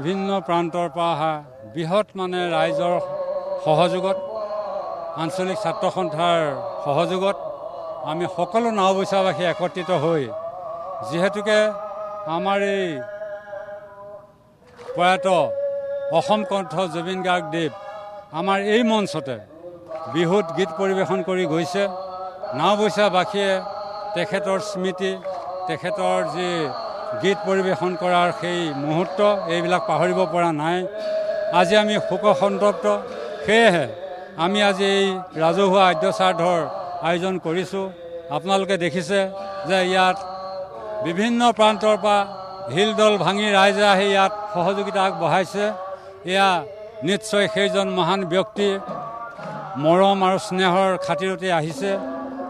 বিভিন্ন প্ৰান্তৰ পৰা অহা বৃহৎ মানে ৰাইজৰ সহযোগত আঞ্চলিক ছাত্ৰ সন্থাৰ সহযোগত আমি সকলো নাওবৈচাবাসী একত্ৰিত হৈ যিহেতুকে আমাৰ এই প্ৰয়াত অসম কণ্ঠ জুবিন গাৰ্গদেৱ আমাৰ এই মঞ্চতে বিহুত গীত পৰিৱেশন কৰি গৈছে। নাওবৈচাবাসীয়ে তেখেতৰ স্মৃতি, তেখেতৰ যি গীত পৰিৱেশন কৰাৰ সেই মুহূৰ্ত এইবিলাক পাহৰিব পৰা নাই। আজি আমি শোকসন্তপ্ত, সেয়েহে আমি আজি এই ৰাজহুৱা আদ্য শ্ৰাদ্ধৰ আয়োজন কৰিছোঁ। আপোনালোকে দেখিছে যে ইয়াত বিভিন্ন প্ৰান্তৰ পৰা হিলদল ভাঙি ৰাইজে আহি ইয়াত সহযোগিতা আগবঢ়াইছে। এয়া নিশ্চয় সেইজন মহান ব্যক্তি মৰম আৰু স্নেহৰ খাতিৰতে আহিছে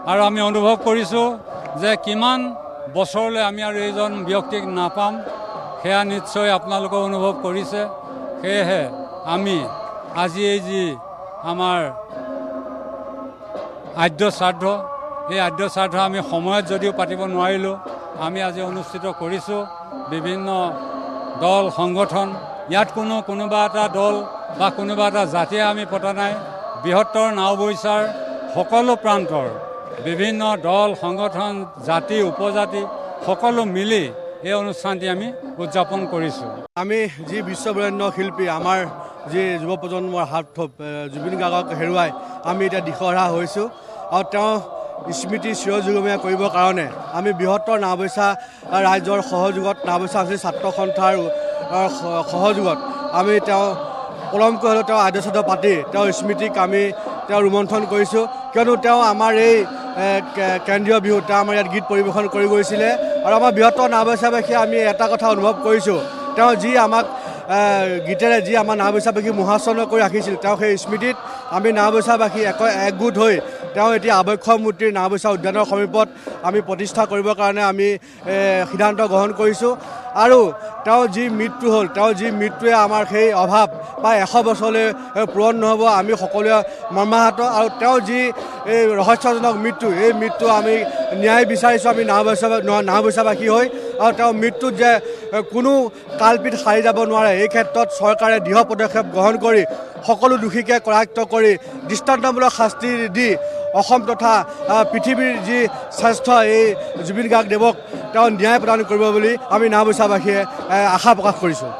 আৰু আমি অনুভৱ কৰিছোঁ যে কিমান বছৰলৈ আমি আৰু এইজন ব্যক্তিক নাপাম, সেয়া নিশ্চয় আপোনালোকে অনুভৱ কৰিছে। সেয়েহে আমি আজি এই যি আমাৰ আদ্য শ্ৰাদ্ধ, এই আদ্য শ্ৰাদ্ধ আমি সময়ত যদিও পাতিব নোৱাৰিলোঁ, আমি আজি অনুষ্ঠিত কৰিছোঁ। বিভিন্ন দল সংগঠন, ইয়াত কোনোবা এটা দল বা কোনোবা এটা জাতিয়ে আমি পতা নাই। বৃহত্তৰ নাওবৈচাৰ সকলো প্ৰান্তৰ বিভিন্ন দল সংগঠন, জাতি উপজাতি সকলো মিলি এই অনুষ্ঠানটি আমি উদযাপন কৰিছোঁ। আমি যি বিশ্ববৰেণ্য শিল্পী, আমাৰ যি যুৱ প্ৰজন্মৰ হাত জুবিন গাৰ্গক হেৰুৱাই আমি এতিয়া দিশহৰা হৈছোঁ আৰু তেওঁ স্মৃতি চিৰযুগমীয়া কৰিবৰ কাৰণে আমি বৃহত্তৰ নাওবৈচা ৰাইজৰ সহযোগত, নাওবৈচা ছাত্ৰ সন্থাৰ সহযোগত আমি তেওঁ পলমকৈ হ'লেও তেওঁ আদ্য শ্ৰাদ্ধ পাতি তেওঁৰ স্মৃতিক আমি ৰোমন্থন কৰিছোঁ। কিয়নো তেওঁ আমাৰ এই কেন্দ্ৰীয় বিহুত তেওঁ আমাৰ ইয়াত গীত পৰিৱেশন কৰি গৈছিলে আৰু আমাৰ বৃহত্তৰ নাওবৈচাবাসীয়ে আমি এটা কথা অনুভৱ কৰিছোঁ, তেওঁ যি আমাক গীতেৰে যি আমাৰ নাওবৈচাবাসী মোহাচ্ছন্ন কৰি ৰাখিছিল, তেওঁ সেই স্মৃতিত আমি নাওবৈচাবাসী একগোট হৈ তেওঁ এতিয়া আবক্ষ মূৰ্তিৰ নাওবৈচা উদ্যানৰ সমীপত আমি প্ৰতিষ্ঠা কৰিবৰ কাৰণে আমি সিদ্ধান্ত গ্ৰহণ কৰিছোঁ। আৰু তেওঁ যি মৃত্যু হ'ল, তেওঁ যি মৃত্যুৱে আমাৰ সেই অভাৱ প্ৰায় 100 বছৰলৈ পূৰণ নহ'ব, আমি সকলোৱে মৰ্মাহত। আৰু তেওঁ যি এই ৰহস্যজনক মৃত্যু, এই মৃত্যু আমি ন্যায় বিচাৰিছোঁ আমি নাওবৈচাবাসী হৈ। আৰু তেওঁৰ মৃত্যুত যে কোনো কালপিত সাৰি যাব নোৱাৰে, এই ক্ষেত্ৰত চৰকাৰে দৃঢ় পদক্ষেপ গ্ৰহণ কৰি সকলো দোষীকে কৰায়ত্ব কৰি দৃষ্টান্তমূলক শাস্তি দি অসম তথা পৃথিৱীৰ যি শ্ৰেষ্ঠ এই জুবিন গাৰ্গদেৱক তেওঁ ন্যায় প্ৰদান কৰিব বুলি আমি নাওবৈচাবাসীয়ে আশা প্ৰকাশ কৰিছোঁ।